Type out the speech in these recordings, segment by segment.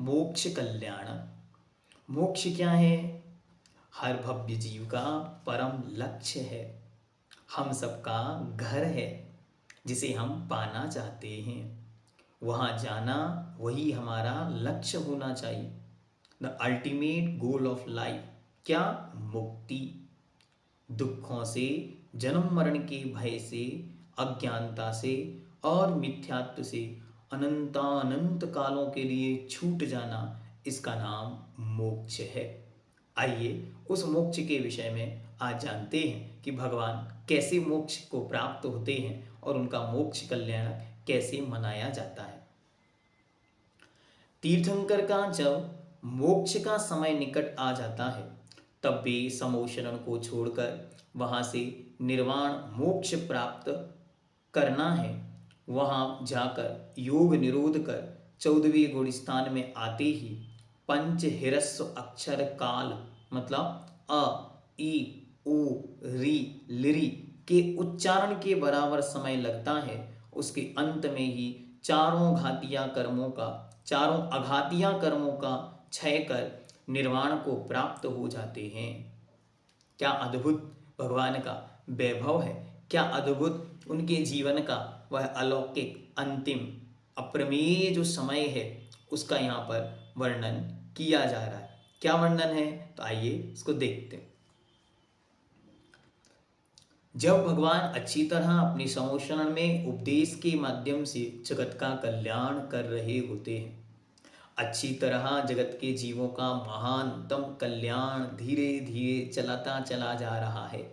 मोक्ष कल्याण। मोक्ष क्या है? हर भव्य जीव का परम लक्ष्य है, हम सबका घर है जिसे हम पाना चाहते हैं। वहाँ जाना वही हमारा लक्ष्य होना चाहिए। The ultimate goal of life क्या? मुक्ति। दुखों से, जन्म मरण के भय से, अज्ञानता से और मिथ्यात्व से अनंतानंत कालों के लिए छूट जाना, इसका नाम मोक्ष है। आइए उस मोक्ष के विषय में आज जानते हैं कि भगवान कैसे मोक्ष को प्राप्त होते हैं और उनका मोक्ष कल्याण कैसे मनाया जाता है। तीर्थंकर का जब मोक्ष का समय निकट आ जाता है तब वे समोशरण को छोड़कर वहाँ से निर्वाण मोक्ष प्राप्त करना है। वहाँ जाकर योग निरोध कर 14वें गुण स्थान में आते ही पंच हिरस्व अक्षर काल मतलब अ, ई, उ, री, लिरी के उच्चारण के बराबर समय लगता है। उसके अंत में ही चारों अघातिया कर्मों का क्षय कर निर्वाण को प्राप्त हो जाते हैं। क्या अद्भुत भगवान का वैभव है, क्या अद्भुत उनके जीवन का वह अलौकिक अंतिम अप्रमेय जो समय है उसका यहाँ पर वर्णन किया जा रहा है। क्या वर्णन है? तो आइए इसको देखते हैं। जब भगवान अच्छी तरह अपने समोशरण में उपदेश के माध्यम से जगत का कल्याण कर रहे होते हैं, अच्छी तरह जगत के जीवों का महानतम कल्याण धीरे धीरे चलाता चला जा रहा है।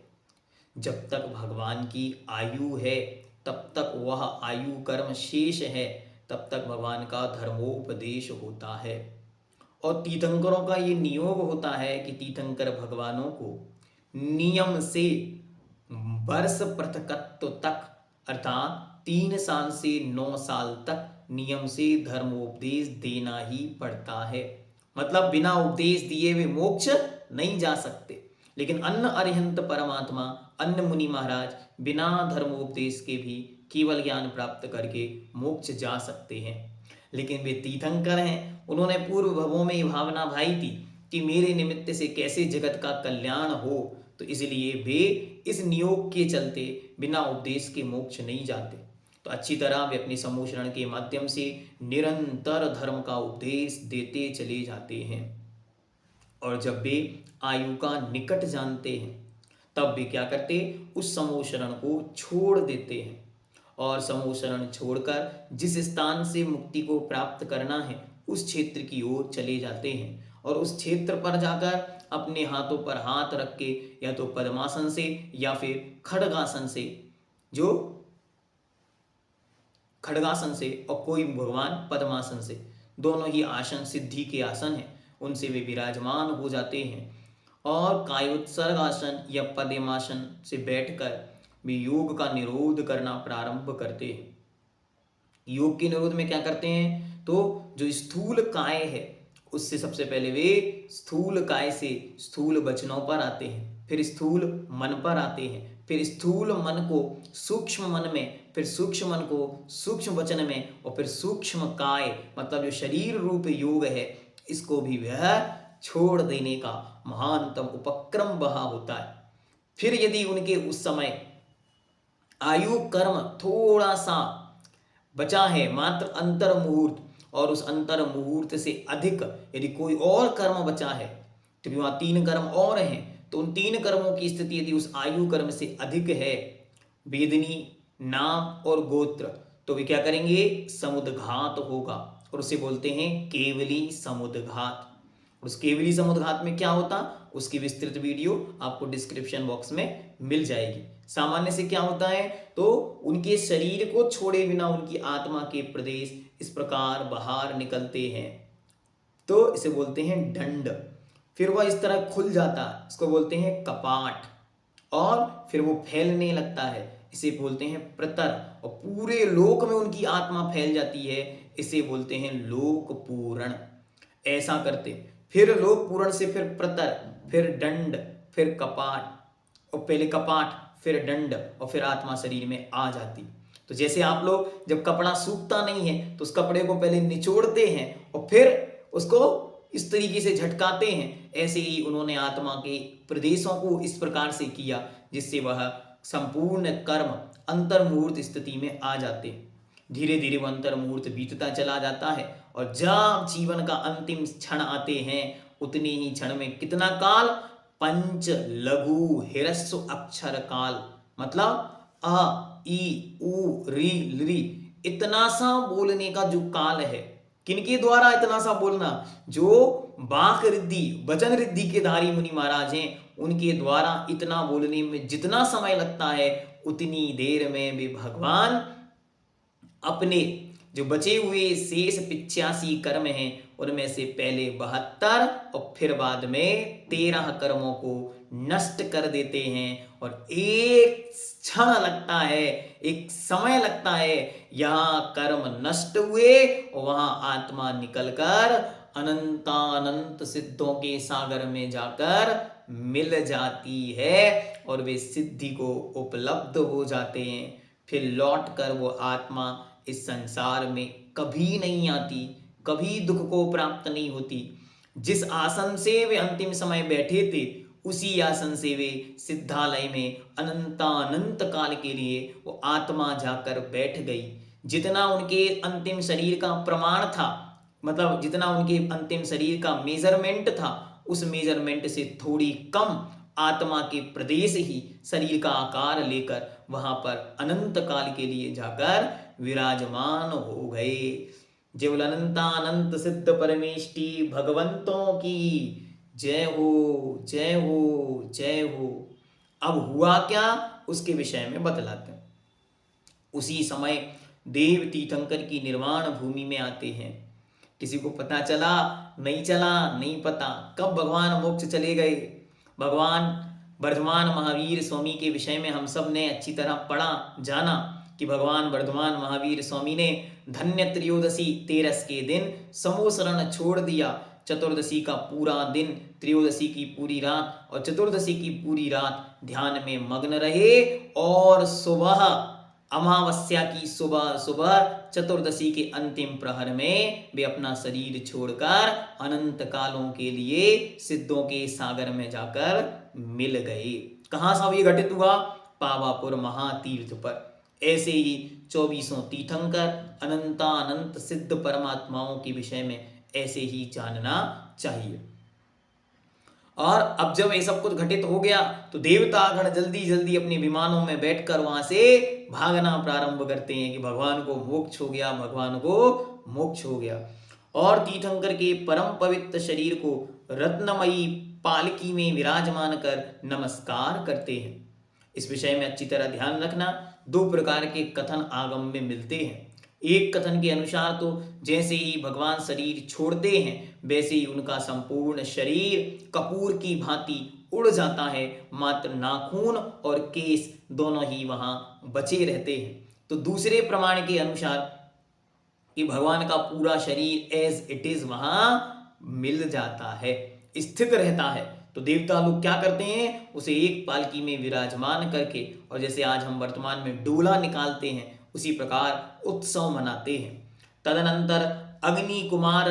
जब तक भगवान की आयु है तब तक वह आयु कर्म शेष है, तब तक भगवान का धर्मोपदेश होता है। और तीर्थंकरों का ये नियोग होता है कि तीर्थंकर भगवानों को नियम से वर्ष पृथकत्व तक अर्थात 3 साल से 9 साल तक नियम से धर्मोपदेश देना ही पड़ता है। मतलब बिना उपदेश दिए वे मोक्ष नहीं जा सकते। लेकिन अन्य अरिहंत परमात्मा, अन्य मुनि महाराज बिना धर्मोपदेश के भी केवल ज्ञान प्राप्त करके मोक्ष जा सकते हैं। लेकिन वे तीर्थंकर हैं, उन्होंने पूर्व भवों में ये भावना भाई थी कि मेरे निमित्त से कैसे जगत का कल्याण हो, तो इसलिए वे इस नियोग के चलते बिना उपदेश के मोक्ष नहीं जाते। तो अच्छी तरह वे अपने समोशरण के माध्यम से निरंतर धर्म का उपदेश देते चले जाते हैं। और जब वे आयु का निकट जानते हैं तब वे क्या करते? उस समोशरण को छोड़ देते हैं और समोशरण छोड़कर जिस स्थान से मुक्ति को प्राप्त करना है उस क्षेत्र की ओर चले जाते हैं। और उस क्षेत्र पर जाकर अपने हाथों पर हाथ रख के या तो पद्मासन से या फिर खड्गासन से, जो खड्गासन से और कोई भगवान पद्मासन से, दोनों ही आसन सिद्धि के आसन हैं, उनसे वे विराजमान हो जाते हैं। और कायोत्सर्ग आसन या पद्मासन से बैठकर वे योग का निरोध करना प्रारंभ करते हैं। योग के निरोध में क्या करते हैं? तो जो स्थूल काय है उससे सबसे पहले वे स्थूल काय से स्थूल वचनों पर आते हैं, फिर स्थूल मन पर आते हैं, फिर स्थूल मन को सूक्ष्म मन में, फिर सूक्ष्म मन को सूक्ष्म वचन में, और फिर सूक्ष्म काय मतलब जो शरीर रूप योग है इसको भी वह छोड़ देने का महानतम उपक्रम वह होता है। फिर यदि उनके उस समय आयु कर्म थोड़ा सा बचा है, मात्र अंतर मुहूर्त, और उस अंतर मुहूर्त से अधिक यदि कोई और कर्म बचा है, तो वहाँ 3 कर्म और हैं, तो उन 3 कर्मों की स्थिति यदि उस आयु कर्म से अधिक है, वेदनी, नाम और गोत्र, तो वे क्या करेंगे? समुद्घात होगा और उसे बोलते हैं केवली समुद्घात। उस केवली समुद्घात में क्या होता, उसकी विस्तृत वीडियो आपको डिस्क्रिप्शन बॉक्स में मिल जाएगी। सामान्य से क्या होता है, तो उनके शरीर को छोड़े बिना उनकी आत्मा के प्रदेश इस प्रकार बाहर निकलते हैं, तो इसे बोलते हैं दंड। फिर वह इस तरह खुल जाता है, इसको बोलते हैं कपाट, और फिर वो फैलने लगता है, इसे बोलते हैं प्रतर, और पूरे लोक में उनकी आत्मा फैल जाती है, इसे बोलते हैं लोक पूरण। ऐसा करते, फिर लोक पूरण से फिर प्रतर, फिर दंड, फिर कपाट, और पहले कपाट फिर दंड, और फिर आत्मा शरीर में आ जाती। तो जैसे आप लोग जब कपड़ा सूखता नहीं है तो उस कपड़े को पहले निचोड़ते हैं और फिर उसको इस तरीके से झटकाते हैं। ऐसे ही उन्होंने आत्मा के प्रदेशों को इस प्रकार से किया जिससे वह संपूर्ण कर्म अंतर्मुहूर्त स्थिति में आ जाते हैं। धीरे धीरे वह अंतर्मुहूर्त बीतता चला जाता है और जब जीवन का अंतिम क्षण आते हैं उतने ही क्षण में कितना काल, पंच लघु हिरस्व अक्षर काल, मतलब अ ई उ री लृ, इतना सा बोलने का जो काल है, किनके द्वारा इतना सा बोलना, जो वाक रिद्धि वचन रिद्धि के धारी मुनि महाराज हैं, उनके द्वारा इतना बोलने में जितना समय लगता है उतनी देर में भी भगवान अपने जो बचे हुए शेष 85 कर्म हैं उनमें से पहले 72 और फिर बाद में 13 कर्मों को नष्ट कर देते हैं। और एक क्षण लगता है, एक समय लगता है, यहाँ कर्म नष्ट हुए और वहां आत्मा निकलकर अनंतानंत सिद्धों के सागर में जाकर मिल जाती है और वे सिद्धि को उपलब्ध हो जाते हैं। फिर लौट कर वो आत्मा इस संसार में कभी नहीं आती, कभी दुख को प्राप्त नहीं होती। जिस आसन से वे अंतिम समय बैठे थे उसी आसन से वे सिद्धालय में अनंतानंत काल के लिए वो आत्मा जाकर बैठ गई। जितना उनके अंतिम शरीर का प्रमाण था, मतलब जितना उनके अंतिम शरीर का मेजरमेंट था, उस मेजरमेंट से थोड़ी कम आत्मा के प्रदेश ही शरीर का आकार लेकर वहां पर अनंत काल के लिए जाकर विराजमान हो गए। जय अनंतानंत सिद्ध परमेष्टि भगवंतों की जय हो, जय हो, जय हो। अब हुआ क्या उसके विषय में बतलाते हैं। उसी समय देव तीर्थंकर की निर्वाण भूमि में आते हैं। किसी को पता चला नहीं चला नहीं पता, कब भगवान मोक्ष चले गए। भगवान वर्धमान महावीर स्वामी के विषय में हम सब ने अच्छी तरह पढ़ा जाना कि भगवान वर्धमान महावीर स्वामी ने धन्य त्रयोदशी तेरस के दिन समोसरण छोड़ दिया। चतुर्दशी का पूरा दिन, त्रयोदशी की पूरी रात और चतुर्दशी की पूरी रात ध्यान में मग्न रहे और सुबह अमावस्या की सुबह सुबह चतुर्दशी के अंतिम प्रहर में वे अपना शरीर छोड़कर अनंत कालों के लिए सिद्धों के सागर में जाकर मिल गए। कहाँ सब ये घटित हुआ? पावापुर महातीर्थ पर। ऐसे ही 24 तीर्थंकर अनंतानंत सिद्ध परमात्माओं के विषय में ऐसे ही जानना चाहिए। और अब जब ये सब कुछ घटित हो गया तो देवतागण जल्दी जल्दी अपने विमानों में बैठकर वहां से भागना प्रारंभ करते हैं कि भगवान को मोक्ष हो गया, भगवान को मोक्ष हो गया। और तीर्थंकर के परम पवित्र शरीर को रत्नमयी पालकी में विराजमान कर नमस्कार करते हैं। इस विषय में अच्छी तरह ध्यान रखना। 2 प्रकार के कथन आगम में मिलते हैं। एक कथन के अनुसार तो जैसे ही भगवान शरीर छोड़ते हैं वैसे ही उनका संपूर्ण शरीर कपूर की भांति उड़ जाता है, मात्र नाखून और केस दोनों ही वहां बचे रहते हैं। तो दूसरे प्रमाण के अनुसार कि भगवान का पूरा शरीर एज इट इज वहां मिल जाता है, स्थित रहता है। तो देवता लोग क्या करते हैं, उसे एक पालकी में विराजमान करके, और जैसे आज हम वर्तमान में डोला निकालते हैं उसी प्रकार उत्सव मनाते हैं। तदनंतर अग्नि कुमार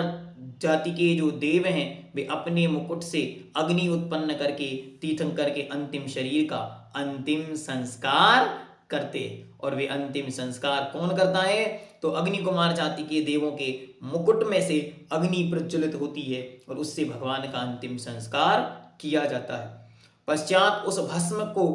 जाति के जो देव हैं वे अपने मुकुट से अग्नि उत्पन्न करके तीर्थंकर के अंतिम शरीर का अंतिम संस्कार करते हैं। और वे अंतिम संस्कार कौन करता है? तो अग्नि कुमार जाति के देवों के मुकुट में से अग्नि प्रज्वलित होती है और उससे भगवान का अंतिम संस्कार किया जाता है। पश्चात उस भस्म को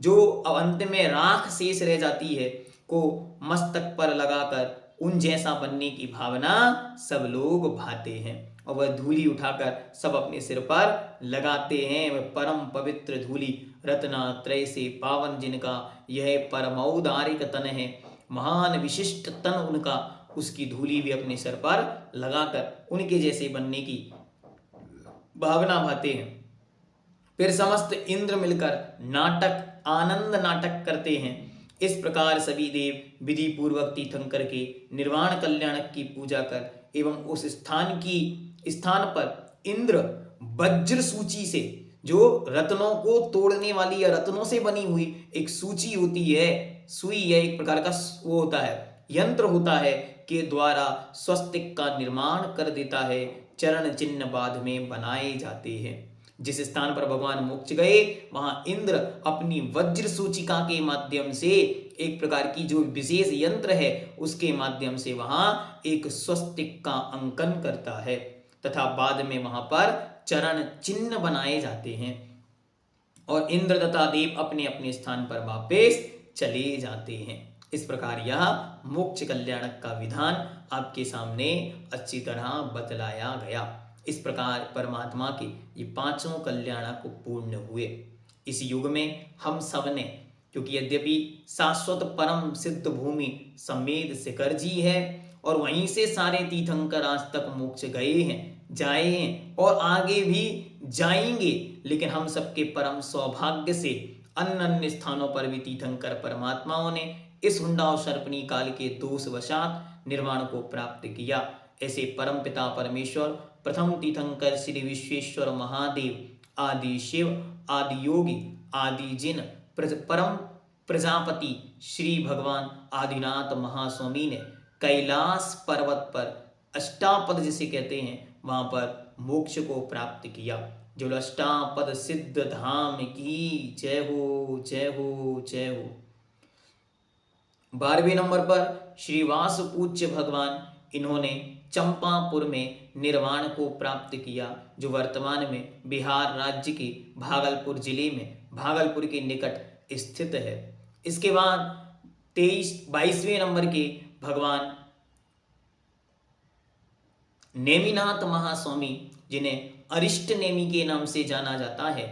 जो अंत में राख शेष रह जाती है को मस्तक पर लगाकर उन जैसा बनने की भावना सब लोग भाते हैं और वह धूली उठाकर सब अपने सिर पर लगाते हैं। वह परम पवित्र धूली रत्नात्रय से पावन जिनका यह परमौदारिक तन है, महान विशिष्ट तन उनका, उसकी धूली भी अपने सिर पर लगाकर उनके जैसे बनने की भावना भाते हैं। फिर समस्त इंद्र मिलकर नाटक, आनंद नाटक करते हैं। इस प्रकार सभी देव विधि पूर्वक तीर्थंकर के निर्वाण कल्याण की पूजा कर एवं उस स्थान पर इंद्र वज्र सूची से, जो रत्नों को तोड़ने वाली या रत्नों से बनी हुई एक सूची होती है, सुई है, एक प्रकार का वो होता है, यंत्र होता है, के द्वारा स्वस्तिक का निर्माण कर देता है। चरण चिन्ह बाद में बनाए जाते हैं। जिस स्थान पर भगवान मोक्ष गए वहां इंद्र अपनी वज्र सूचिका के माध्यम से एक प्रकार की जो विशेष यंत्र है उसके माध्यम से वहां एक स्वस्तिक का अंकन करता है तथा बाद में वहां पर चरण चिन्ह बनाए जाते हैं और इंद्र तथा देव अपने अपने स्थान पर वापस चले जाते हैं। इस प्रकार यह मोक्ष कल्याणक का विधान आपके सामने अच्छी तरह बतलाया गया। इस प्रकार परमात्मा के ये पांचों कल्याणक पूर्ण हुए। इस युग में हम सब ने, क्योंकि यद्यपि शाश्वत परम सिद्ध भूमि समेत शिखर जी है और वहीं से सारे तीर्थंकर आज तक मोक्ष गए हैं, जाए हैं और आगे भी जाएंगे, लेकिन हम सबके परम सौभाग्य से अन्य अन्य स्थानों पर भी तीर्थंकर परमात्माओं ने इस हुंडा सर्पणी काल के दोषवशात निर्वाण को प्राप्त किया। ऐसे परम पिता परमेश्वर प्रथम तीर्थंकर श्री विश्वेश्वर महादेव आदि शिव आदि योगी आदि जिन परम प्रजापति श्री भगवान आदिनाथ महास्वामी ने कैलाश पर्वत पर अष्टापद जिसे कहते हैं वहां पर मोक्ष को प्राप्त किया। जो अष्टापद सिद्ध धाम की जय हो जय हो जय हो। 12वें नंबर पर श्रीवास पूज्य भगवान, इन्होंने चंपापुर में निर्वाण को प्राप्त किया जो वर्तमान में बिहार राज्य के भागलपुर जिले में भागलपुर के निकट स्थित है। इसके बाद 22वें नंबर के भगवान नेमिनाथ महास्वामी, जिन्हें अरिष्ट नेमि के नाम से जाना जाता है,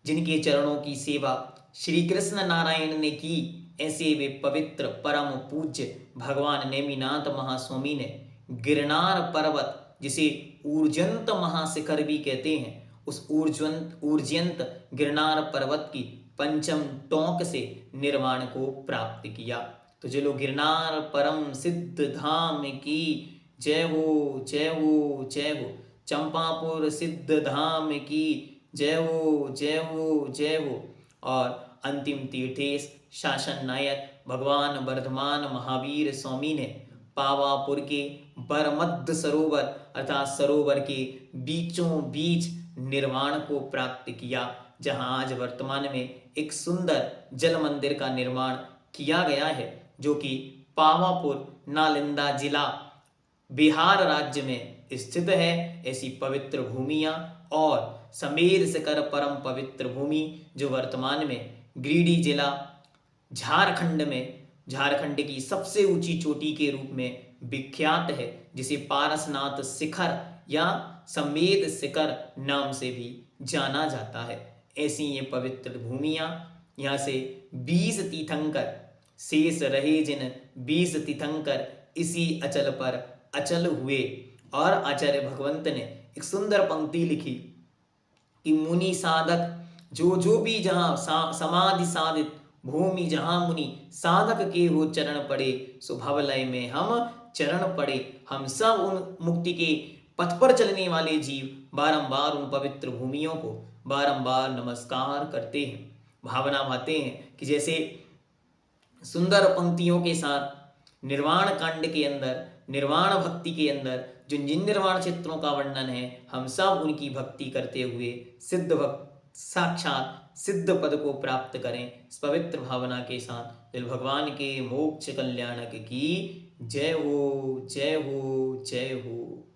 जिनके चरणों की सेवा श्री कृष्ण नारायण ने की, ऐसे वे पवित्र परम पूज्य भगवान नेमिनाथ महास्वामी ने गिरनार पर्वत जिसे ऊर्जंत महाशिखर भी कहते हैं, उस ऊर्जंत गिरनार पर्वत की पंचम टोंक से निर्वाण को प्राप्त किया। तो चलो गिरनार परम सिद्ध धाम की जय हो जय हो जय हो। चंपापुर सिद्ध धाम की जय हो जय हो जय हो। और अंतिम तीर्थेश शासन नायक भगवान वर्धमान महावीर स्वामी ने पावापुर के बरमद्द सरोवर अर्थात सरोवर के बीचों बीच निर्वाण को प्राप्त किया, जहां आज वर्तमान में एक सुंदर जल मंदिर का निर्माण किया गया है, जो कि पावापुर नालंदा जिला बिहार राज्य में स्थित है। ऐसी पवित्र भूमियां और समेर शिखर परम पवित्र भूमि जो वर्तमान में गिरिडीह जिला झारखंड में झारखंड की सबसे ऊंची चोटी के रूप में विख्यात है, जिसे पारसनाथ शिखर या समेत शिखर नाम से भी जाना जाता है। ऐसी ये पवित्र भूमियां, यहाँ से 20 तीर्थंकर शेष रहे, जिन 20 तीर्थंकर इसी अचल पर अचल हुए। और आचार्य भगवंत ने एक सुंदर पंक्ति लिखी कि मुनि साधक जो भी जहाँ समाधि साधित भूमि जहाँ मुनि साधक के हो चरण पड़े, सो भवलय में हम चरण पड़े। हम सब उन मुक्ति के पथ पर चलने वाले जीव बारंबार उन पवित्र भूमियों को बारंबार नमस्कार करते हैं, भावना भाते हैं कि जैसे सुंदर पंक्तियों के साथ निर्वाण कांड के अंदर, निर्वाण भक्ति के अंदर जिन जिन निर्वाण क्षेत्रों का वर्णन है, हम सब उनकी भक्ति करते हुए सिद्ध भक्त साक्षात सिद्ध पद को प्राप्त करें। इस पवित्र भावना के साथ दिल भगवान के मोक्ष कल्याणक की जय हो जय हो जय हो।